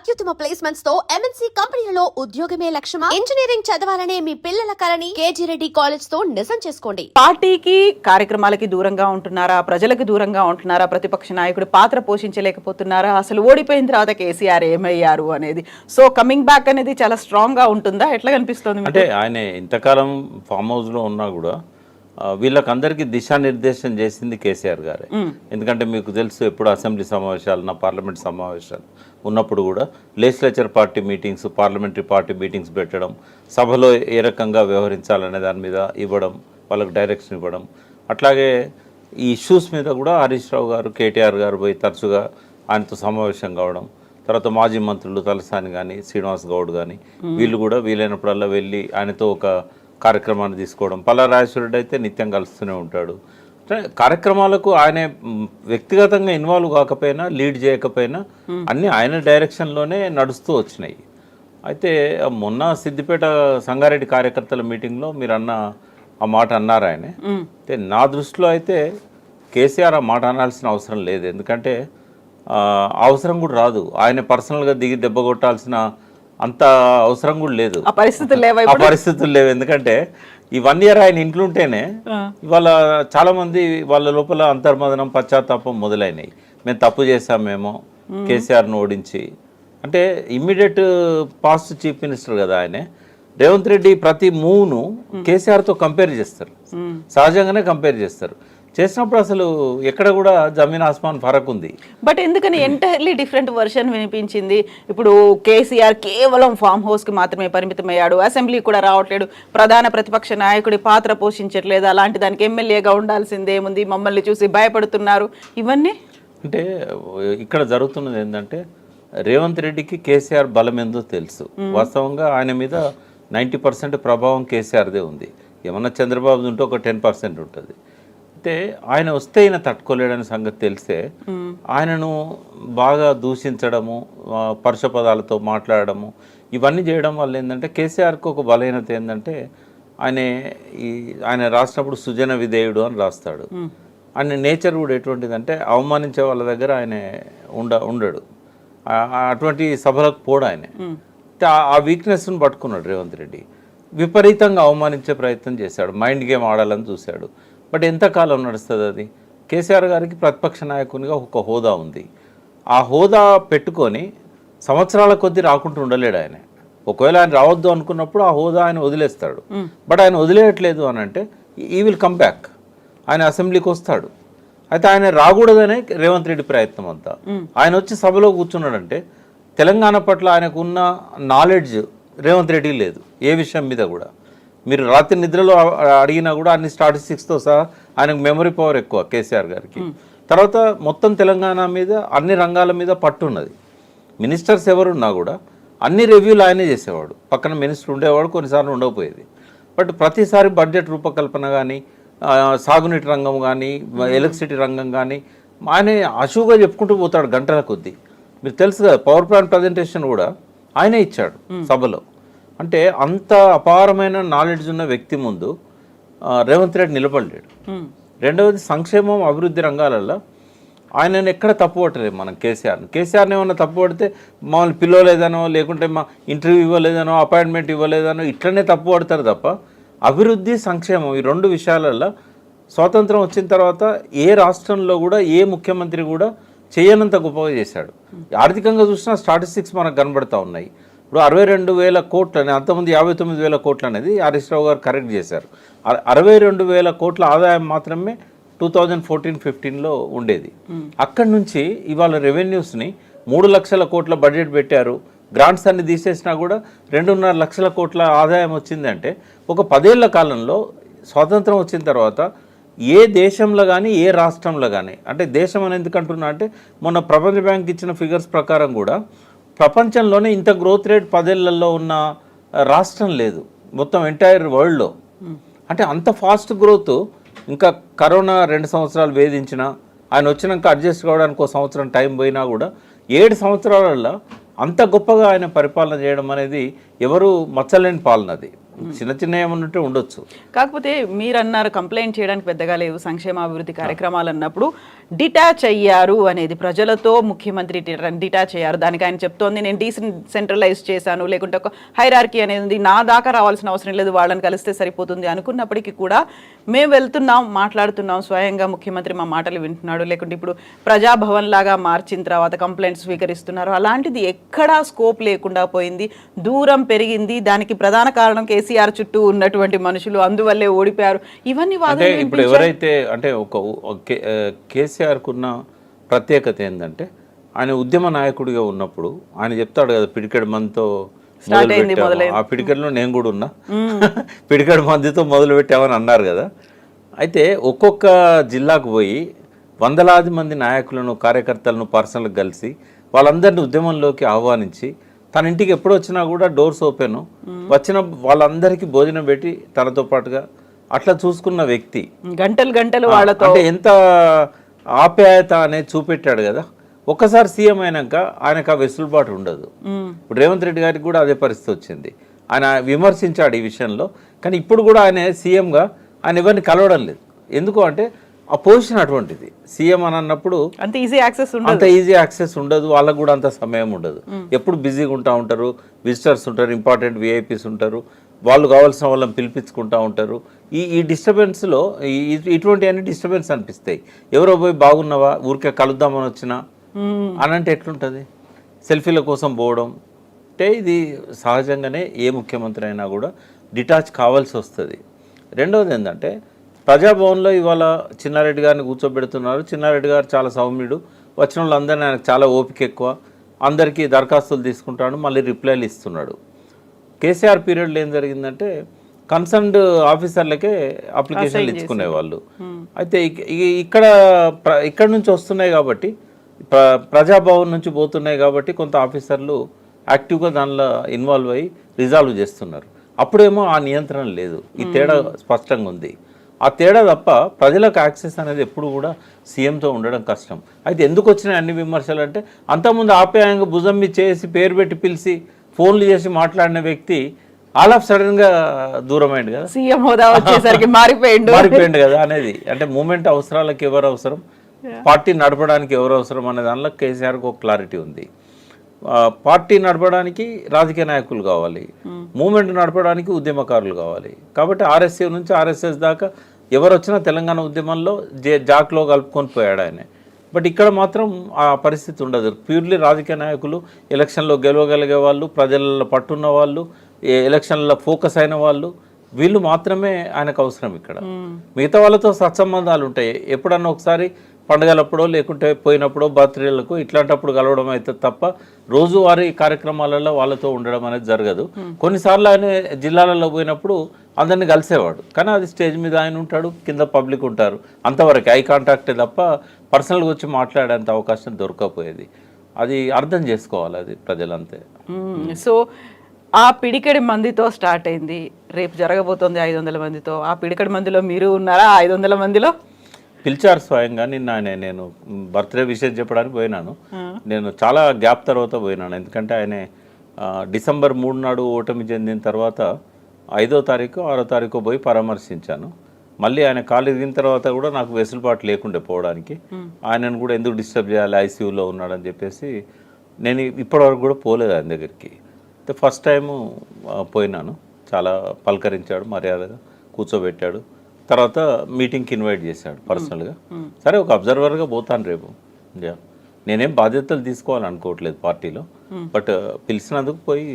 అత్యుత్తమ ప్లేస్మెంట్స్ తో ఎంఎన్సీ కంపెనీలలో ఉద్యోగమే లక్ష్యమా? ఇంజనీరింగ్ చదవాలనే మీ పిల్లల కలని కేజీ రెడ్డి కాలేజ్ తో నిజం చేసుకోండి. పార్టీకి కార్యక్రమాలకి దూరంగా ఉంటున్నారా, ప్రజలకు దూరంగా ఉంటున్నారా, ప్రతిపక్ష నాయకుడు పాత్ర పోషించలేకపోతున్నారా, అసలు ఓడిపోయిన తర్వాత కేసీఆర్ ఏమయ్యారు అనేది, సో కమింగ్ బ్యాక్ అనేది చాలా స్ట్రాంగ్ గా ఉంటుందా, ఎట్లా కనిపిస్తుంది? అంటే ఆయన ఇంతకాలం ఫామ్ హౌస్ లో ఉన్నా కూడా వీళ్ళకందరికీ దిశానిర్దేశం చేసింది కేసీఆర్ గారే. ఎందుకంటే మీకు తెలుసు, ఎప్పుడు అసెంబ్లీ సమావేశాలు, పార్లమెంట్ సమావేశాలు ఉన్నప్పుడు కూడా legislature party meetings, parliamentary party meetings పెట్టడం, సభలో ఏ రకంగా వ్యవహరించాలనే దాని మీద ఇవ్వడం, వాళ్ళకు డైరెక్షన్ ఇవ్వడం. అట్లాగే ఈ ఇష్యూస్ మీద కూడా హరీష్ రావు గారు, కేటీఆర్ గారు పోయి తరచుగా ఆయనతో సమావేశం కావడం. తర్వాత మాజీ మంత్రులు తలసాని కానీ, శ్రీనివాస్ గౌడ్ కానీ వీళ్ళు కూడా వీలైనప్పుడల్లా వెళ్ళి ఆయనతో ఒక కార్యక్రమాన్ని తీసుకోవడం. పల్లారాజేశ్వరుడు అయితే నిత్యం కలుస్తూనే ఉంటాడు. కార్యక్రమాలకు ఆయన వ్యక్తిగతంగా ఇన్వాల్వ్ కాకపోయినా, లీడ్ చేయకపోయినా అన్నీ ఆయన డైరెక్షన్లోనే నడుస్తూ వచ్చినాయి. అయితే మొన్న సిద్దిపేట సంగారెడ్డి కార్యకర్తల మీటింగ్లో మీరు ఆ మాట అన్నారు ఆయన. అయితే నా దృష్టిలో అయితే కేసీఆర్ ఆ మాట అనాల్సిన అవసరం లేదు. ఎందుకంటే అవసరం కూడా రాదు. ఆయన పర్సనల్గా దిగి దెబ్బ కొట్టాల్సిన అంత అవసరం కూడా లేదు. ఆ పరిస్థితులు లేవు. ఎందుకంటే ఈ 1 year ఆయన ఇంట్లో ఉంటేనే ఇవాళ చాలా మంది వాళ్ళ లోపల అంతర్మదనం, పశ్చాత్తాపం మొదలైనవి. మేము తప్పు చేశామేమో కేసీఆర్ను ఓడించి. అంటే ఇమ్మీడియట్ పాస్ట్ చీఫ్ మినిస్టర్ కదా ఆయన. రేవంత్ రెడ్డి ప్రతి మూవ్ను కేసీఆర్తో కంపేర్ చేస్తారు, సహజంగానే కంపేర్ చేస్తారు. చేసినప్పుడు అసలు ఎక్కడ కూడా జమీన్ ఆస్మాన్ ఫరక్ ఉంది. బట్ ఎందుకని ఎంటైర్లీ డిఫరెంట్ వర్షన్ వినిపించింది? ఇప్పుడు కేసీఆర్ కేవలం ఫామ్ హౌస్కి మాత్రమే పరిమితమయ్యాడు, అసెంబ్లీ కూడా రావట్లేడు, ప్రధాన ప్రతిపక్ష నాయకుడి పాత్ర పోషించట్లేదు, అలాంటి దానికి ఎమ్మెల్యేగా ఉండాల్సిందేముంది, మమ్మల్ని చూసి భయపడుతున్నారు, ఇవన్నీ. అంటే ఇక్కడ జరుగుతున్నది ఏంటంటే, రేవంత్ రెడ్డికి కేసీఆర్ బలం ఏందో తెలుసు. వాస్తవంగా ఆయన మీద 90% ప్రభావం కేసీఆర్దే ఉంది. ఏమన్నా చంద్రబాబు ఉంటే ఒక 10% ఉంటుంది. అయితే ఆయన వస్తే ఈయన తట్టుకోలేడని సంగతి తెలిస్తే ఆయనను బాగా దూషించడము, పరుష పదాలతో మాట్లాడడము, ఇవన్నీ చేయడం వల్ల ఏంటంటే కేసీఆర్కి ఒక బలహీనత ఏంటంటే, ఆయన రాసినప్పుడు సుజన విధేయుడు అని రాస్తాడు. ఆయన నేచర్ కూడా ఎటువంటిదంటే అవమానించే వాళ్ళ దగ్గర ఆయన ఉండడు, అటువంటి సభలకు పోడు ఆయన. ఆ వీక్నెస్ను పట్టుకున్నాడు రేవంత్ రెడ్డి. విపరీతంగా అవమానించే ప్రయత్నం చేశాడు, మైండ్ గేమ్ ఆడాలని చూశాడు. బట్ ఎంతకాలం నడుస్తుంది అది? కేసీఆర్ గారికి ప్రతిపక్ష నాయకునిగా ఒక హోదా ఉంది. ఆ హోదా పెట్టుకొని సంవత్సరాల కొద్దీ రాకుండా ఉండలేడు ఆయన. ఒకవేళ ఆయన రావద్దు అనుకున్నప్పుడు ఆ హోదా ఆయన వదిలేస్తాడు. బట్ ఆయన వదిలేయట్లేదు అని అంటే ఈ విల్ కమ్ బ్యాక్, ఆయన అసెంబ్లీకి వస్తాడు. అయితే ఆయన రాకూడదనే రేవంత్ రెడ్డి ప్రయత్నం అంతా. ఆయన వచ్చి సభలో కూర్చున్నాడంటే తెలంగాణ పట్ల ఆయనకున్న నాలెడ్జ్ రేవంత్ రెడ్డి లేదు ఏ విషయం మీద కూడా. మీరు రాత్రి నిద్రలో అడిగినా కూడా అన్ని స్టాటిస్టిక్స్తో సహా ఆయనకు మెమరీ పవర్ ఎక్కువ కేసీఆర్ గారికి. తర్వాత మొత్తం తెలంగాణ మీద, అన్ని రంగాల మీద పట్టు ఉన్నది. మినిస్టర్స్ ఎవరున్నా కూడా అన్ని రివ్యూలు ఆయనే చేసేవాడు. పక్కన మినిస్టర్ ఉండేవాడు, కొన్నిసార్లు ఉండకపోయేది. బట్ ప్రతిసారి బడ్జెట్ రూపకల్పన కానీ, సాగునీటి రంగం కానీ, ఎలక్ట్రిసిటీ రంగం కానీ ఆయన అశువుగా చెప్పుకుంటూ పోతాడు గంటల కొద్దీ. మీకు తెలుసు కదా, పవర్ ప్లాంట్ ప్రజెంటేషన్ కూడా ఆయనే ఇచ్చాడు సభలో. అంటే అంత అపారమైన నాలెడ్జ్ ఉన్న వ్యక్తి ముందు రేవంత్ రెడ్డి నిలబడలేడు. రెండవది, సంక్షేమం, అభివృద్ధి రంగాలలో ఆయనను ఎక్కడ తప్పుపట్టలేదు మనం కేసీఆర్ని ఏమన్నా తప్పుపడితే మమ్మల్ని పిలవలేదనో, లేకుంటే మా ఇంటర్వ్యూ ఇవ్వలేదనో, అపాయింట్మెంట్ ఇవ్వలేదనో ఇట్లనే తప్పుపడతారు తప్ప అభివృద్ధి, సంక్షేమం ఈ 2 విషయాలలో స్వాతంత్రం వచ్చిన తర్వాత ఏ రాష్ట్రంలో కూడా ఏ ముఖ్యమంత్రి కూడా చేయనంత గొప్పగా చేశాడు. ఆర్థికంగా చూసినా స్టాటిస్టిక్స్ మనకు కనబడతా ఉన్నాయి. ఇప్పుడు 62,000 కోట్లు అని, అంతకుముందు 59,000 కోట్లు అనేది హరీష్ రావు గారు కరెక్ట్ చేశారు. 62,000 కోట్ల ఆదాయం మాత్రమే 2014-15లో ఉండేది. అక్కడి నుంచి ఇవాళ రెవెన్యూస్ని 3 లక్షల కోట్ల బడ్జెట్ పెట్టారు. గ్రాంట్స్ అన్ని తీసేసినా కూడా 2.5 లక్షల కోట్ల ఆదాయం వచ్చిందంటే ఒక 10 ఏళ్ల కాలంలో స్వాతంత్రం వచ్చిన తర్వాత ఏ దేశంలో కానీ, ఏ రాష్ట్రంలో కానీ, అంటే దేశం అని ఎందుకు అంటున్నా అంటే మొన్న ప్రపంచ బ్యాంక్ ఇచ్చిన ఫిగర్స్ ప్రకారం కూడా ప్రపంచంలోనే ఇంత గ్రోత్ రేట్ 10 ఏళ్లలో ఉన్న రాష్ట్రం లేదు మొత్తం ఎంటైర్ వరల్డ్లో. అంటే అంత ఫాస్ట్ గ్రోత్. ఇంకా కరోనా 2 సంవత్సరాలు వేధించిన, ఆయన వచ్చినాక అడ్జస్ట్ కావడానికి 1 సంవత్సరం టైం పోయినా కూడా 7 సంవత్సరాలలో అంత గొప్పగా ఆయన పరిపాలన చేయడం అనేది ఎవరు మచ్చలేని పాలన అది. చిన్న చిన్న ఏమన్నా ఉంటే ఉండొచ్చు. కాకపోతే మీరు అన్నారు కంప్లైంట్ చేయడానికి పెద్దగా లేవు సంక్షేమ అభివృద్ధి కార్యక్రమాలు అన్నప్పుడు డిటాచ్ అయ్యారు అనేది ప్రజలతో ముఖ్యమంత్రి డిటాచ్ అయ్యారు. దానికి ఆయన చెప్తోంది నేను డీసెంట్రలైజ్ చేశాను, లేకుంటే ఒక హైరార్కీ అనేది ఉంది, నా దాకా రావాల్సిన అవసరం లేదు, వాళ్ళని కలిస్తే సరిపోతుంది అనుకున్నప్పటికీ కూడా మేము వెళ్తున్నాం, మాట్లాడుతున్నాం, స్వయంగా ముఖ్యమంత్రి మా మాటలు వింటున్నాడు, లేకుంటే ఇప్పుడు ప్రజాభవన్ లాగా మార్చిన తర్వాత కంప్లైంట్స్ స్వీకరిస్తున్నారు. అలాంటిది ఎక్కడా స్కోప్ లేకుండా పోయింది, దూరం పెరిగింది. దానికి ప్రధాన కారణం కేసీఆర్ చుట్టూ ఉన్నటువంటి మనుషులు, అందువల్లే ఓడిపోయారు. ఇవన్నీ అంటే ఇప్పుడు ఎవరైతే అంటే కేసీఆర్కు ఉన్న ప్రత్యేకత ఏంటంటే ఆయన ఉద్యమ నాయకుడిగా ఉన్నప్పుడు ఆయన చెప్తాడు కదా పిడికెడు మందితో ఆ పిడికెడులో నేను కూడా ఉన్నా, పిడికెడు మందితో మొదలు పెట్టామని అన్నారు కదా. అయితే ఒక్కొక్క జిల్లాకు పోయి వందలాది మంది నాయకులను కార్యకర్తలను పర్సనల్గా కలిసి వాళ్ళందరినీ ఉద్యమంలోకి ఆహ్వానించి తన ఇంటికి ఎప్పుడు వచ్చినా కూడా డోర్స్ ఓపెన్, వచ్చిన వాళ్ళందరికీ భోజనం పెట్టి తనతో పాటుగా అట్లా చూసుకున్న వ్యక్తి గంటలు వాళ్ళతో అంటే ఎంత ఆప్యాయత అనేది చూపెట్టాడు కదా. ఒక్కసారి సీఎం అయినాక ఆయనకు ఆ వెసులుబాటు ఉండదు. ఇప్పుడు రేవంత్ రెడ్డి గారికి కూడా అదే పరిస్థితి వచ్చింది. ఆయన విమర్శించాడు ఈ విషయంలో, కానీ ఇప్పుడు కూడా ఆయన సీఎంగా ఆయన ఎవరిని కలవడం లేదు. ఎందుకు అంటే ఆ పొజిషన్ అటువంటిది. సీఎం అని అన్నప్పుడు అంత ఈజీ యాక్సెస్ ఉండదు, వాళ్ళకు కూడా అంత సమయం ఉండదు. ఎప్పుడు బిజీగా ఉంటా ఉంటారు, విజిటర్స్ ఉంటారు, ఇంపార్టెంట్ విఐపీస్ ఉంటారు, వాళ్ళు కావాల్సిన వాళ్ళని పిలిపించుకుంటూ ఉంటారు. ఈ డిస్టర్బెన్స్లో ఇటువంటి అన్ని డిస్టర్బెన్స్ అనిపిస్తాయి. ఎవరో పోయి బాగున్నావా ఊరికే కలుద్దామని వచ్చినా అని అంటే ఎట్లుంటుంది? సెల్ఫీల కోసం పోవడం అంటే ఇది సహజంగానే ఏ ముఖ్యమంత్రి అయినా కూడా డిటాచ్ కావాల్సి వస్తుంది. రెండవది ఏంటంటే ప్రజాభవన్లో ఇవాళ చిన్నారెడ్డి గారిని కూర్చోబెడుతున్నారు. చిన్నారెడ్డి గారు చాలా సౌమ్యుడు, వచ్చిన వాళ్ళందరినీ ఆయనకు చాలా ఓపిక ఎక్కువ, అందరికీ దరఖాస్తులు తీసుకుంటాడు, మళ్ళీ రిప్లైలు ఇస్తున్నాడు. కేసీఆర్ పీరియడ్లో ఏం జరిగిందంటే కన్సర్న్డ్ ఆఫీసర్లకే అప్లికేషన్లు ఇచ్చుకునేవాళ్ళు. అయితే ఇక్కడ నుంచి వస్తున్నాయి కాబట్టి ప్రజాభవన్ నుంచి పోతున్నాయి కాబట్టి కొంత ఆఫీసర్లు యాక్టివ్గా దానిలో ఇన్వాల్వ్ అయ్యి రిజాల్వ్ చేస్తున్నారు. అప్పుడేమో ఆ నియంత్రణ లేదు. ఈ తేడా స్పష్టంగా ఉంది. ఆ తేడా తప్ప ప్రజలకు యాక్సెస్ అనేది ఎప్పుడు కూడా సీఎంతో ఉండడం కష్టం. అయితే ఎందుకు వచ్చినాయి అన్ని విమర్శలు అంటే అంతకుముందు ఆప్యాయంగా భుజం మీద చేసి పేరు పెట్టి పిలిచి ఫోన్లు చేసి మాట్లాడిన వ్యక్తి ఆల్ ఆఫ్ సడన్గా దూరమైంది కదా, సీఎం హోదా వచ్చేసరికి మారిపోయింది కదా అనేది. అంటే మూమెంట్ అవసరాలకు ఎవరు అవసరం, పార్టీ నడపడానికి ఎవరు అవసరం అనే దానిలో కేసీఆర్కి ఒక క్లారిటీ ఉంది. పార్టీ నడపడానికి రాజకీయ నాయకులు కావాలి, మూమెంట్ నడపడానికి ఉద్యమకారులు కావాలి. కాబట్టి ఆర్ఎస్ఏ నుంచి ఆర్ఎస్ఎస్ దాకా ఎవరు వచ్చినా తెలంగాణ ఉద్యమంలో జాక్లో కలుపుకొని పోయాడు ఆయన. బట్ ఇక్కడ మాత్రం ఆ పరిస్థితి ఉండదు. ప్యూర్లీ రాజకీయ నాయకులు, ఎలక్షన్లో గెలవగలిగే వాళ్ళు, ప్రజలలో పట్టున్న వాళ్ళు, ఎలక్షన్లో ఫోకస్ అయిన వాళ్ళు, వీళ్ళు మాత్రమే ఆయనకు అవసరం. ఇక్కడ మిగతా వాళ్ళతో సత్సంబంధాలు ఉంటాయి. ఎప్పుడన్నా ఒకసారి పండుగలప్పుడో లేకుంటే పోయినప్పుడో బర్త్డేలకు ఇట్లాంటప్పుడు కలవడం అయితే తప్ప రోజువారీ కార్యక్రమాలలో వాళ్ళతో ఉండడం అనేది జరగదు. కొన్నిసార్లు ఆయన జిల్లాలలో పోయినప్పుడు అందరినీ కలిసేవాడు, కానీ అది స్టేజ్ మీద ఆయన ఉంటాడు, కింద పబ్లిక్ ఉంటారు, అంతవరకు ఐ కాంటాక్టే తప్ప పర్సనల్గా వచ్చి మాట్లాడేంత అవకాశం దొరకకపోయేది. అది అర్థం చేసుకోవాలి అది ప్రజలంతే. సో ఆ పిడికెడి మందితో స్టార్ట్ అయింది, రేపు జరగబోతోంది 500 మందితో. ఆ పిడికెడి మందిలో మీరు ఉన్నారా? 500 మందిలో పిలిచారు స్వయంగా. నిన్న నేను బర్త్డే విషయం చెప్పడానికి పోయినాను. నేను చాలా గ్యాప్ తర్వాత పోయినాను, ఎందుకంటే ఆయన డిసెంబర్ 3 నాడు ఓటమి చెందిన తర్వాత 5వ తారీఖు 6వ తారీఖు పోయి పరామర్శించాను. మళ్ళీ ఆయన కాలు ఎదిగిన తర్వాత కూడా నాకు వెసులుబాటు లేకుండే పోవడానికి. ఆయనను కూడా ఎందుకు డిస్టర్బ్ చేయాలి, ఐసీయూలో ఉన్నాడని చెప్పేసి నేను ఇప్పటివరకు కూడా పోలేదు ఆయన దగ్గరికి. అయితే ఫస్ట్ టైము పోయినాను. చాలా పలకరించాడు, మర్యాదగా కూర్చోబెట్టాడు. తర్వాత మీటింగ్కి ఇన్వైట్ చేశాడు పర్సనల్గా. సరే ఒక అబ్జర్వర్గా పోతాను రేపు. నేనేం బాధ్యతలు తీసుకోవాలనుకోవట్లేదు పార్టీలో, బట్ పిలిచినందుకు పోయి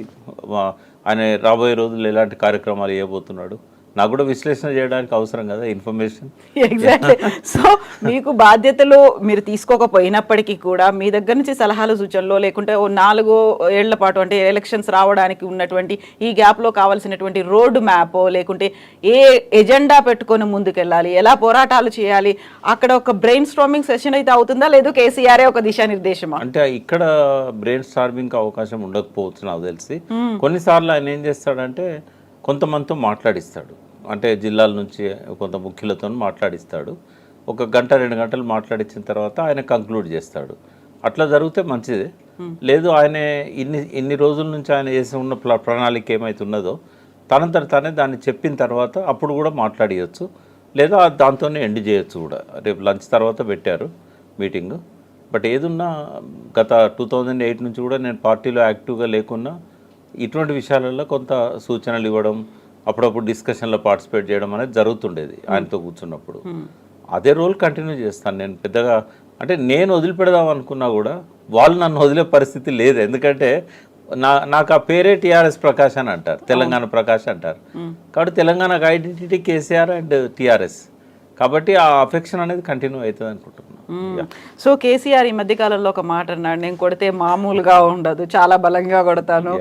ఆయన రాబోయే రోజుల్లో ఎలాంటి కార్యక్రమాలు చేయబోతున్నాడు నాకు కూడా విశ్లేషణ చేయడానికి అవసరం కదా ఇన్ఫర్మేషన్. ఎగ్జాక్ట్లీ. సో మీకు బాధ్యతలు మీరు తీసుకోకపోయినప్పటికీ కూడా మీ దగ్గర నుంచి సలహాలు సూచనలు, లేకుంటే 4 ఏళ్ల పాటు అంటే ఎలక్షన్స్ రావడానికి ఉన్నటువంటి ఈ గ్యాప్లో కావాల్సినటువంటి రోడ్ మ్యాప్, లేకుంటే ఏ ఎజెండా పెట్టుకొని ముందుకెళ్ళాలి, ఎలా పోరాటాలు చేయాలి, అక్కడ ఒక బ్రెయిన్ స్టార్మింగ్ సెషన్ అయితే అవుతుందా, లేదు కేసీఆర్ ఒక దిశానిర్దేశమా? అంటే ఇక్కడ బ్రెయిన్ స్టార్మింగ్ అవకాశం ఉండకపోవచ్చు నాకు తెలిసి. కొన్నిసార్లు ఆయన ఏం చేస్తాడంటే కొంతమందితో మాట్లాడిస్తాడు, అంటే జిల్లాల నుంచి కొంత ముఖ్యులతో మాట్లాడిస్తాడు. 1 గంట 2 గంటలు మాట్లాడించిన తర్వాత ఆయన కంక్లూడ్ చేస్తాడు. అట్లా జరిగితే మంచిదే. లేదు ఆయన ఇన్ని రోజుల నుంచి ఆయన చేసి ఉన్న ప్రణాళిక ఏమైతే ఉన్నదో తనంతట తానే దాన్ని చెప్పిన తర్వాత అప్పుడు కూడా మాట్లాడియచ్చు, లేదా దాంతోనే ఎండ్ చేయొచ్చు కూడా. రేపు లంచ్ తర్వాత పెట్టారు మీటింగ్. బట్ ఏదున్నా గత 2008 నుంచి కూడా నేను పార్టీలో యాక్టివ్గా లేకున్నా ఇటువంటి విషయాలలో కొంత సూచనలు ఇవ్వడం, అప్పుడప్పుడు డిస్కషన్లో పార్టిసిపేట్ చేయడం అనేది జరుగుతుండేది ఆయనతో కూర్చున్నప్పుడు. అదే రోల్ కంటిన్యూ చేస్తాను నేను. పెద్దగా అంటే నేను వదిలిపెడదాం అనుకున్నా కూడా వాళ్ళు నన్ను వదిలే పరిస్థితి లేదు. ఎందుకంటే నాకు ఆ పేరే టీఆర్ఎస్ ప్రకాష్ అని అంటారు, తెలంగాణ ప్రకాష్ అంటారు. కాబట్టి తెలంగాణకు ఐడెంటిటీ కేసీఆర్ అండ్ టీఆర్ఎస్, కాబట్టి ఆ అఫెక్షన్ అనేది కంటిన్యూ అవుతుంది అనుకుంటున్నాను. సో కేసీఆర్ ఈ మధ్య కాలంలో ఒక మాట అన్నాడు, నేను కొడితే మామూలుగా ఉండదు, చాలా బలంగా కొడతాను.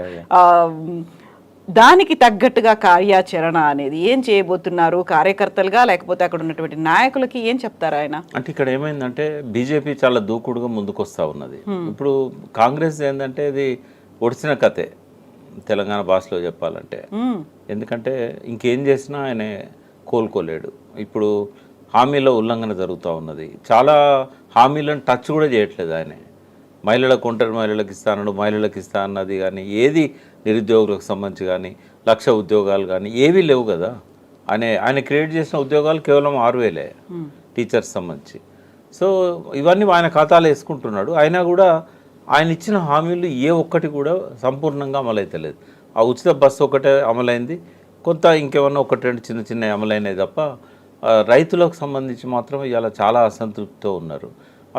దానికి తగ్గట్టుగా కార్యాచరణ అనేది ఏం చేయబోతున్నారు కార్యకర్తలుగా, లేకపోతే అక్కడ ఉన్నటువంటి నాయకులకి ఏం చెప్తారు ఆయన? అంటే ఇక్కడ ఏమైందంటే బీజేపీ చాలా దూకుడుగా ముందుకు వస్తూ ఉన్నది. ఇప్పుడు కాంగ్రెస్ ఏంటంటే ఇది ఒడిసిన కథే తెలంగాణ భాషలో చెప్పాలంటే. ఎందుకంటే ఇంకేం చేసినా ఆయన కోలుకోలేడు. ఇప్పుడు హామీల ఉల్లంఘన జరుగుతూ ఉన్నది. చాలా హామీలను టచ్ కూడా చేయట్లేదు ఆయన. మహిళలకు, ఒంటరి మహిళలకు ఇస్తానడు, మహిళలకు ఇస్తా అన్నది కానీ ఏది, నిరుద్యోగులకు సంబంధించి కానీ 1,00,000 ఉద్యోగాలు కానీ ఏవీ లేవు కదా. ఆయన క్రియేట్ చేసిన ఉద్యోగాలు కేవలం 6,000 టీచర్స్ సంబంధించి. సో ఇవన్నీ ఆయన ఖాతాలో వేసుకుంటున్నాడు. అయినా కూడా ఆయన ఇచ్చిన హామీలు ఏ ఒక్కటి కూడా సంపూర్ణంగా అమలైతలేదు. ఆ ఉచిత బస్సు ఒకటే అమలైంది, కొంత ఇంకేమన్నా ఒకటి రెండు చిన్న చిన్న అమలైనవి తప్ప రైతులకు సంబంధించి మాత్రం ఇవాళ చాలా అసంతృప్తితో ఉన్నారు.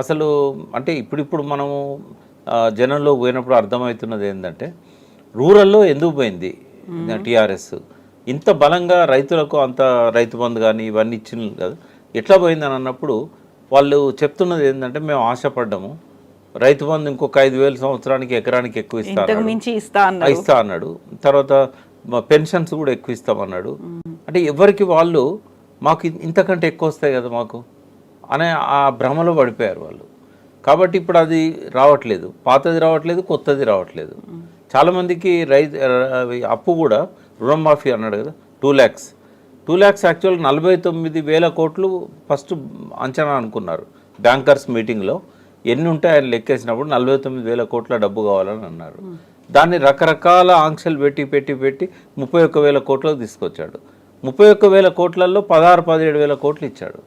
అసలు అంటే ఇప్పుడిప్పుడు మనము జనంలో పోయినప్పుడు అర్థమవుతున్నది ఏంటంటే రూరల్లో ఎందుకు పోయింది టీఆర్ఎస్ ఇంత బలంగా, రైతులకు అంత రైతు బంధు కానీ ఇవన్నీ ఇచ్చిన కదా, ఎట్లా పోయిందని అన్నప్పుడు వాళ్ళు చెప్తున్నది ఏంటంటే మేము ఆశపడ్డాము, రైతు బంధు ఇంకొక 5,000 సంవత్సరానికి ఎకరానికి ఎక్కువ ఇస్తా అన్నాడు. తర్వాత పెన్షన్స్ కూడా ఎక్కువ ఇస్తామన్నాడు. అంటే ఎవరికి వాళ్ళు మాకు ఇంతకంటే ఎక్కువ వస్తాయి కదా మాకు అనే ఆ భ్రమలో పడిపోయారు వాళ్ళు. కాబట్టి ఇప్పుడు అది రావట్లేదు, పాతది రావట్లేదు, కొత్తది రావట్లేదు. చాలామందికి అప్పు కూడా రుణమాఫీ అన్నాడు కదా, 2 lakhs యాక్చువల్ 49,000 కోట్లు ఫస్ట్ అంచనా అనుకున్నారు బ్యాంకర్స్ మీటింగ్లో. ఎన్ని ఉంటాయి ఆయన లెక్కేసినప్పుడు 49,000 కోట్ల డబ్బు కావాలని అన్నారు. దాన్ని రకరకాల ఆంక్షలు పెట్టి 31,000 కోట్లకు తీసుకొచ్చాడు. 31,000 కోట్లలో 16,000-17,000 కోట్లు ఇచ్చాడు.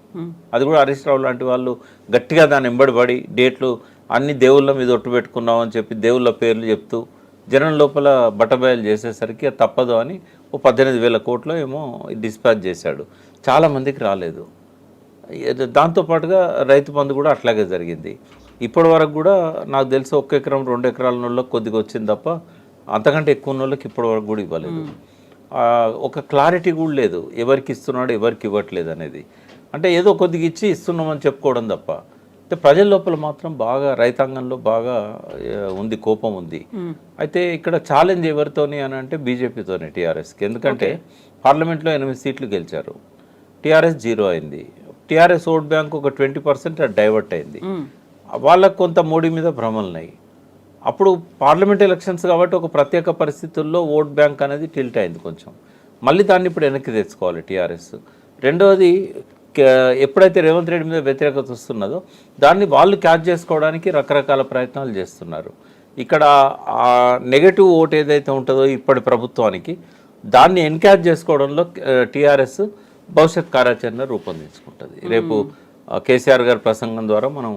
అది కూడా హరీష్ రావు లాంటి వాళ్ళు గట్టిగా దాన్ని ఎంబడిపడి డేట్లు అన్ని దేవుళ్ళ మీద ఒట్టు పెట్టుకున్నామని చెప్పి దేవుళ్ళ పేర్లు చెప్తూ జనం లోపల బట్టబయలు చేసేసరికి అది తప్పదు అని 18,000 కోట్లు ఏమో డిస్పాచ్ చేశాడు. చాలామందికి రాలేదు. దాంతోపాటుగా రైతు బంధు కూడా అట్లాగే జరిగింది. ఇప్పటి వరకు కూడా నాకు తెలిసి 1 ఎకరం 2 ఎకరాల వాళ్ళకి కొద్దిగా వచ్చింది తప్ప అంతకంటే ఎక్కువ ఉన్న వాళ్ళకి ఇప్పటి వరకు కూడా ఇవ్వలేదు. ఒక క్లారిటీ కూడా లేదు ఎవరికి ఇస్తున్నాడు ఎవరికి ఇవ్వట్లేదు అనేది. అంటే ఏదో కొద్దిగా ఇచ్చి ఇస్తున్నామని చెప్పుకోవడం తప్ప. అంటే ప్రజల లోపల మాత్రం బాగా రైతాంగంలో బాగా ఉంది, కోపం ఉంది. అయితే ఇక్కడ ఛాలెంజ్ ఎవరితోని అని అంటే బీజేపీతోనే టీఆర్ఎస్కి. ఎందుకంటే పార్లమెంట్లో 8 సీట్లు గెలిచారు, టీఆర్ఎస్ 0 అయింది. టీఆర్ఎస్ ఓట్ బ్యాంక్ ఒక 20% డైవర్ట్ అయింది. వాళ్ళకు కొంత మోడీ మీద భ్రమలున్నాయి. అప్పుడు పార్లమెంట్ ఎలక్షన్స్ కాబట్టి ఒక ప్రత్యేక పరిస్థితుల్లో ఓట్ బ్యాంక్ అనేది టిల్ట్ అయింది కొంచెం. మళ్ళీ దాన్ని ఇప్పుడు వెనక్కి తెచ్చుకోవాలి టీఆర్ఎస్. రెండవది, ఎప్పుడైతే రేవంత్ రెడ్డి మీద వ్యతిరేకత వస్తున్నదో దాన్ని వాళ్ళు క్యాచ్ చేసుకోవడానికి రకరకాల ప్రయత్నాలు చేస్తున్నారు. ఇక్కడ ఆ నెగటివ్ ఓట్ ఏదైతే ఉంటుందో ఇప్పటి ప్రభుత్వానికి, దాన్ని ఎన్క్యాచ్ చేసుకోవడంలో టీఆర్ఎస్ భవిష్యత్ కార్యాచరణ రూపొందించుకుంటుంది. రేపు కేసీఆర్ గారి ప్రసంగం ద్వారా మనం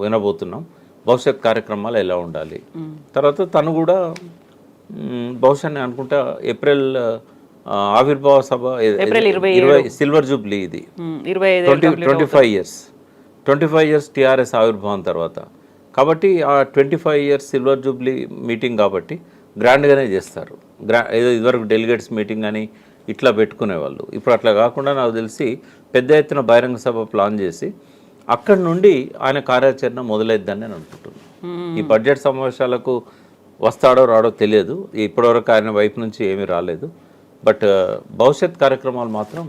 వినబోతున్నాం భవిష్యత్ కార్యక్రమాలు ఎలా ఉండాలి. తర్వాత తను కూడా బహుశా అనుకుంటా ఏప్రిల్ ఆవిర్భావ సభ 20 సిల్వర్ జూబ్లీ, ఇది 25 ఇయర్స్ టీఆర్ఎస్ ఆవిర్భావం తర్వాత. కాబట్టి ఆ 25 ఇయర్స్ సిల్వర్ జూబ్లీ మీటింగ్ కాబట్టి గ్రాండ్గానే చేస్తారు. ఏదో ఇదివరకు డెలిగేట్స్ మీటింగ్ అని ఇట్లా పెట్టుకునేవాళ్ళు. ఇప్పుడు అట్లా కాకుండా నాకు తెలిసి పెద్ద ఎత్తున బహిరంగ సభ ప్లాన్ చేసి అక్కడి నుండి ఆయన కార్యాచరణ మొదలైద్దని నేను అనుకుంటున్నాను. ఈ బడ్జెట్ సమావేశాలకు వస్తాడో రాడో తెలియదు, ఇప్పటివరకు ఆయన వైపు నుంచి ఏమీ రాలేదు. బట్ భవిష్యత్ కార్యక్రమాలు మాత్రం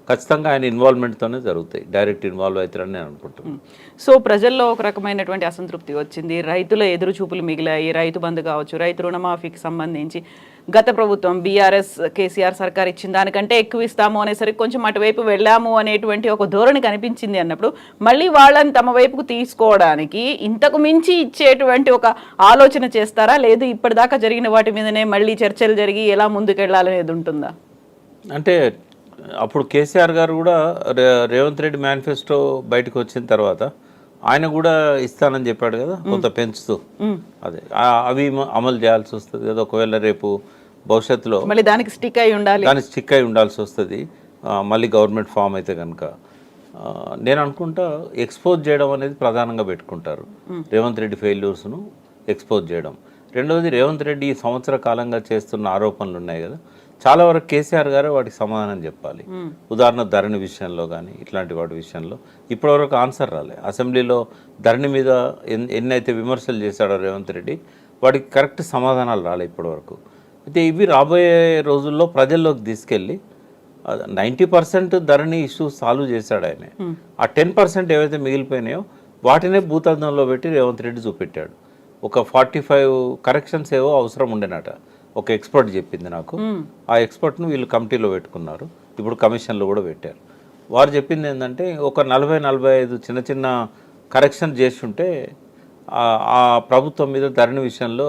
ఖచ్చితంగా ఆయన ఇన్వాల్వ్మెంట్తోనే జరుగుతాయి, డైరెక్ట్ ఇన్వాల్వ్ అవుతారని నేను అనుకుంటున్నాను. సో ప్రజల్లో ఒక రకమైనటువంటి అసంతృప్తి వచ్చింది, రైతుల ఎదురు చూపులు మిగిలాయి. రైతు బంధు కావచ్చు, రైతు రుణమాఫీకి సంబంధించి గత ప్రభుత్వం బీఆర్ఎస్ కేసీఆర్ సర్కార్ ఇచ్చిన దానికంటే ఎక్కువ ఇస్తాము అనేసరికి కొంచెం అటువైపు వెళ్ళాము అనేటువంటి ఒక ధోరణి కనిపించింది అన్నప్పుడు మళ్ళీ వాళ్ళని తమ వైపుకు తీసుకోవడానికి ఇంతకు మించి ఇచ్చేటువంటి ఒక ఆలోచన చేస్తారా, లేదు ఇప్పటిదాకా జరిగిన వాటి మీదనే మళ్ళీ చర్చలు జరిగి ఎలా ముందుకెళ్లాలనేది ఉంటుందా? అంటే అప్పుడు కేసీఆర్ గారు కూడా రేవంత్ రెడ్డి మేనిఫెస్టో బయటకు వచ్చిన తర్వాత ఆయన కూడా ఇస్తానని చెప్పాడు కదా, కొంత పెంచుతూ. అదే అవి అమలు చేయాల్సి వస్తుంది కదా, ఒకవేళ రేపు భవిష్యత్తులో మళ్ళీ దానికి స్టిక్ అయి ఉండాలి, దానికి స్టిక్ అయి ఉండాల్సి వస్తుంది మళ్ళీ గవర్నమెంట్ ఫామ్ అయితే కనుక. నేను అనుకుంటా ఎక్స్పోజ్ చేయడం అనేది ప్రధానంగా పెట్టుకుంటారు, రేవంత్ రెడ్డి ఫెయిల్యూర్స్ను ఎక్స్పోజ్ చేయడం. రెండవది, రేవంత్ రెడ్డి ఈ సంవత్సర కాలంగా చేస్తున్న ఆరోపణలు ఉన్నాయి కదా, చాలా వరకు కేసీఆర్ గారే వాటికి సమాధానం చెప్పాలి. ఉదాహరణ ధరణి విషయంలో కానీ ఇట్లాంటి వాటి విషయంలో ఇప్పటివరకు ఆన్సర్ రాలే. అసెంబ్లీలో ధరణి మీద ఎన్నైతే విమర్శలు చేశాడో రేవంత్ రెడ్డి, వాటికి కరెక్ట్ సమాధానాలు రాలే ఇప్పటివరకు. అయితే ఇవి రాబోయే రోజుల్లో ప్రజల్లోకి తీసుకెళ్ళి 90% ధరణి ఇష్యూ సాల్వ్ చేశాడు ఆయన. ఆ 10% ఏవైతే మిగిలిపోయినాయో వాటినే భూతద్దంలో పెట్టి రేవంత్ రెడ్డి చూపెట్టాడు. ఒక 45 కరెక్షన్స్ ఏవో అవసరం ఉండేనట, ఒక ఎక్స్పర్ట్ చెప్పింది నాకు. ఆ ఎక్స్పర్ట్ను వీళ్ళు కమిటీలో పెట్టుకున్నారు, ఇప్పుడు కమిషన్లో కూడా పెట్టారు. వారు చెప్పింది ఏంటంటే ఒక 40-45 చిన్న చిన్న కరెక్షన్ చేస్తుంటే ఆ ప్రభుత్వం మీద ధరణి విషయంలో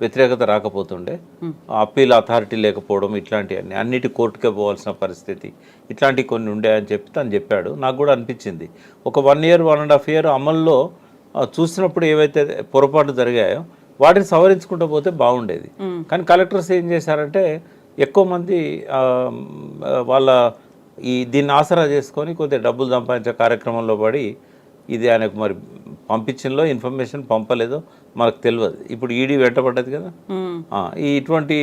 వ్యతిరేకత రాకపోతుండే, అప్పీల్ అథారిటీ లేకపోవడం, ఇట్లాంటివన్నీ అన్నిటి కోర్టుకే పోవాల్సిన పరిస్థితి, ఇట్లాంటివి కొన్ని ఉండే చెప్పి తను చెప్పాడు. నాకు కూడా అనిపించింది ఒక 1 year 1.5 year అమల్లో చూసినప్పుడు ఏవైతే పొరపాటు జరిగాయో వాటిని సవరించుకుంటూ పోతే బాగుండేది. కానీ కలెక్టర్స్ ఏం చేశారంటే ఎక్కువ మంది వాళ్ళ దీన్ని ఆసరా చేసుకొని కొద్దిగా డబ్బులు సంపాదించే కార్యక్రమంలో పడి, ఇది ఆయనకు మరి పంపించిందో ఇన్ఫర్మేషన్ పంపలేదో మనకు తెలియదు. ఇప్పుడు ఈడీ వెంటబడ్డది కదా, ఇటువంటి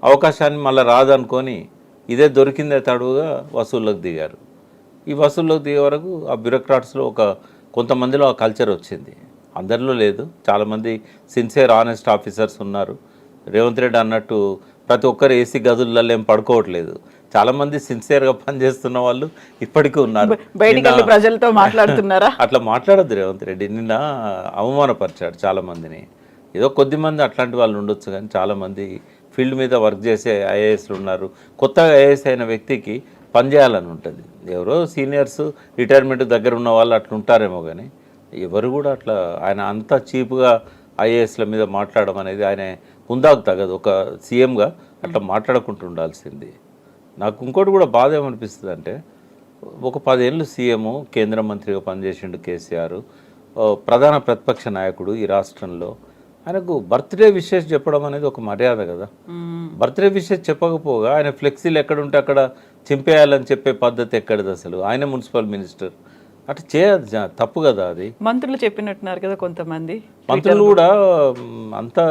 అవకాశాన్ని మళ్ళీ రాదనుకొని ఇదే దొరికిందే తడువుగా వసూళ్ళకు దిగారు. ఈ వసూళ్ళకు దిగే వరకు ఆ బ్యూరోక్రాట్స్లో కొంతమందిలో ఆ కల్చర్ వచ్చింది, అందరిలో లేదు. చాలామంది సిన్సియర్ ఆనెస్ట్ ఆఫీసర్స్ ఉన్నారు. రేవంత్ రెడ్డి అన్నట్టు ప్రతి ఒక్కరు ఏసీ గదులలో ఏం పడుకోవట్లేదు, చాలామంది సిన్సియర్గా పనిచేస్తున్న వాళ్ళు ఇప్పటికీ ఉన్నారు. బయటికి ప్రజలతో మాట్లాడుతున్నారా? అట్లా మాట్లాడద్దు రేవంత్ రెడ్డి. నిన్న అవమానపరిచాడు చాలామందిని. ఏదో కొద్దిమంది అట్లాంటి వాళ్ళు ఉండొచ్చు, కానీ చాలామంది ఫీల్డ్ మీద వర్క్ చేసే ఐఏఎస్లు ఉన్నారు. కొత్తగా ఐఏఎస్ అయిన వ్యక్తికి పనిచేయాలని ఉంటుంది. ఎవరో సీనియర్స్ రిటైర్మెంట్ దగ్గర ఉన్న వాళ్ళు అట్లా ఉంటారేమో, కానీ ఎవరు కూడా అట్లా ఆయన అంత చీప్గా ఐఏఎస్ల మీద మాట్లాడడం అనేది ఆయన హుందాకు తగదు. ఒక సీఎంగా అట్లా మాట్లాడకుండా ఉండాల్సింది. నాకు ఇంకోటి కూడా బాధ ఏమనిపిస్తుంది అంటే, ఒక 10 ఏళ్ళు సీఎము, కేంద్ర మంత్రిగా పనిచేసిండు కేసీఆర్, ప్రధాన ప్రతిపక్ష నాయకుడు ఈ రాష్ట్రంలో. ఆయనకు బర్త్డే విషెస్ చెప్పడం అనేది ఒక మర్యాద కదా. బర్త్డే విషెస్ చెప్పకపోగా ఆయన ఫ్లెక్సీలు ఎక్కడుంటే అక్కడ చింపేయాలని చెప్పే పద్ధతి ఎక్కడిది అసలు? ఆయన మున్సిపల్ మినిస్టర్, అట్లా చేయదు, తప్పు కదా అది. మంత్రులు చెప్పినట్టున్నారు కదా కొంతమంది మంత్రులు కూడా అంతా,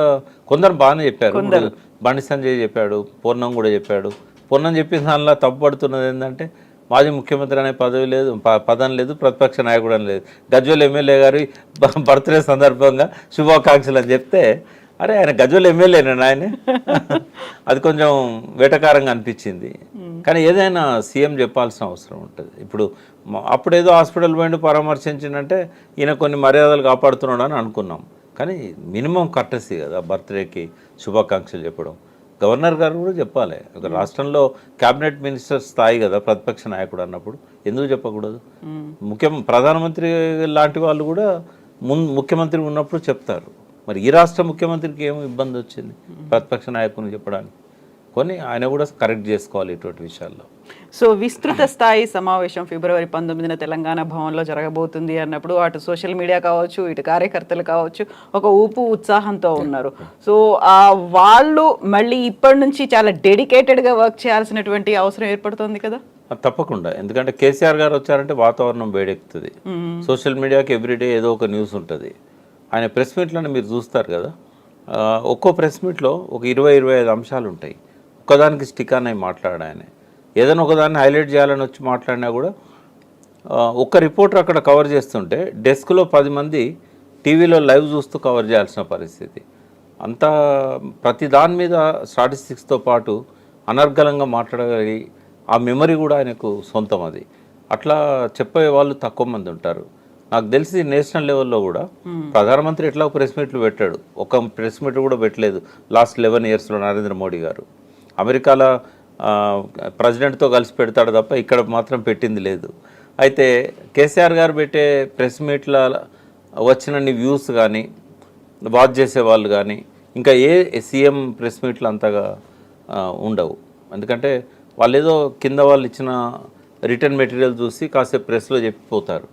కొందరు బాగానే చెప్పారు. బండి సంజయ్ చెప్పాడు, పూర్ణం కూడా చెప్పాడు. పూర్ణం చెప్పిన దానిలో తప్పు పడుతున్నది ఏంటంటే, మాజీ ముఖ్యమంత్రి అనే పదవి లేదు, పదం లేదు, ప్రతిపక్ష నాయకుడు అని లేదు. గజ్వేల్ ఎమ్మెల్యే గారి బర్త్డే సందర్భంగా శుభాకాంక్షలు అని చెప్తే, అరే ఆయన గజ్వేల్ ఎమ్మెల్యేనా ఆయన? అది కొంచెం వేటకారంగా అనిపించింది. కానీ ఏదైనా సీఎం చెప్పాల్సిన అవసరం ఉంటుంది. ఇప్పుడు అప్పుడేదో హాస్పిటల్ పోయిండు పరామర్శించిందంటే ఈయన కొన్ని మర్యాదలు కాపాడుతున్నాడు అని అనుకున్నాం. కానీ మినిమం కర్టసీ కదా బర్త్డేకి శుభాకాంక్షలు చెప్పడం. గవర్నర్ గారు కూడా చెప్పాలి. ఒక రాష్ట్రంలో క్యాబినెట్ మినిస్టర్ స్థాయి కదా ప్రతిపక్ష నాయకుడు అన్నప్పుడు, ఎందుకు చెప్పకూడదు? ప్రధానమంత్రి లాంటి వాళ్ళు కూడా ముఖ్యమంత్రి ఉన్నప్పుడు చెప్తారు. మరి ఈ రాష్ట్ర ముఖ్యమంత్రికి ఏమో ఇబ్బంది వచ్చింది ప్రతిపక్ష నాయకుని చెప్పడానికి? కొన్ని ఆయన కూడా కరెక్ట్ చేసుకోవాలి ఇటువంటి విషయాల్లో. సో విస్తృత స్థాయి సమావేశం February 19న తెలంగాణ భవన్లో జరగబోతుంది అన్నప్పుడు అటు సోషల్ మీడియా కావచ్చు, ఇటు కార్యకర్తలు కావచ్చు ఒక ఊపు ఉత్సాహంతో ఉన్నారు. సో వాళ్ళు మళ్ళీ ఇప్పటి నుంచి చాలా డెడికేటెడ్గా వర్క్ చేయాల్సినటువంటి అవసరం ఏర్పడుతుంది కదా. తప్పకుండా, ఎందుకంటే కేసీఆర్ గారు వచ్చారంటే వాతావరణం వేడెక్కుతుంది. సోషల్ మీడియాకి ఎవ్రీడే ఏదో ఒక న్యూస్ ఉంటుంది. ఆయన ప్రెస్ మీట్లను మీరు చూస్తారు కదా, ఒక్కో ప్రెస్ మీట్లో ఒక 20-25 అంశాలు ఉంటాయి. ఒక్కదానికి స్టిక్ అని మాట్లాడాడు ఆయన. ఏదైనా ఒకదాన్ని హైలైట్ చేయాలని వచ్చి మాట్లాడినా కూడా ఒక్క రిపోర్టర్ అక్కడ కవర్ చేస్తుంటే డెస్క్లో 10 మంది టీవీలో లైవ్ చూస్తూ కవర్ చేయాల్సిన పరిస్థితి. అంతా ప్రతి దాని మీద స్టాటిస్టిక్స్తో పాటు అనర్గళంగా మాట్లాడగలిగి ఆ మెమరీ కూడా ఆయనకు సొంతం. అది అట్లా చెప్పే వాళ్ళు తక్కువ మంది ఉంటారు. నాకు తెలిసి నేషనల్ లెవెల్లో కూడా ప్రధానమంత్రి ఎట్లా ప్రెస్ మీట్లు పెట్టాడు, ఒక ప్రెస్ మీట్ కూడా పెట్టలేదు లాస్ట్ 11 yearsలో నరేంద్ర మోడీ గారు. అమెరికాలో ప్రెసిడెంట్తో కలిసి పెడతాడు తప్ప ఇక్కడ మాత్రం పెట్టింది లేదు. అయితే కేసీఆర్ గారు పెట్టే ప్రెస్ మీట్ల వచ్చినన్ని వ్యూస్ కానీ, వాచ్ చేసేవాళ్ళు కానీ ఇంకా ఏ సీఎం ప్రెస్ మీట్లు అంతగా ఉండవు. ఎందుకంటే వాళ్ళు ఏదో కింద వాళ్ళు ఇచ్చిన రిటర్న్ మెటీరియల్ చూసి కాసేపు ప్రెస్లో చెప్పిపోతారు.